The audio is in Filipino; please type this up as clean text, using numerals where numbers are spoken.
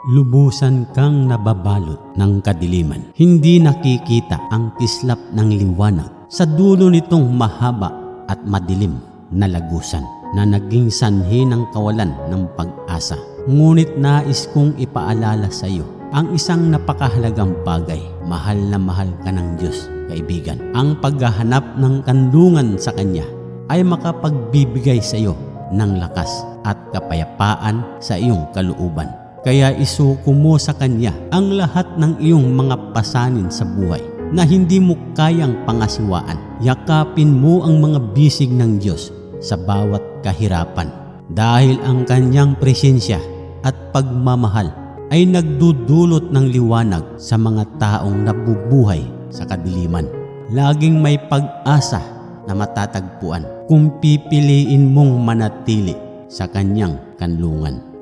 Lubusan kang nababalot ng kadiliman. Hindi nakikita ang kislap ng liwanag sa dulo nitong mahaba at madilim na lagusan na naging sanhi ng kawalan ng pag-asa. Ngunit nais kong ipaalala sa iyo ang isang napakahalagang bagay. Mahal na mahal ka ng Diyos, kaibigan. Ang paghahanap ng kanlungan sa Kanya ay makapagbibigay sa iyo ng lakas at kapayapaan sa iyong kalooban. Kaya isuko mo sa Kanya ang lahat ng iyong mga pasanin sa buhay na hindi mo kayang pangasiwaan. Yakapin mo ang mga bisig ng Diyos sa bawat kahirapan dahil ang Kanyang presensya at pagmamahal ay nagdudulot ng liwanag sa mga taong nabubuhay sa kadiliman. Laging may pag-asa na matatagpuan kung pipiliin mong manatili sa Kanyang kanlungan.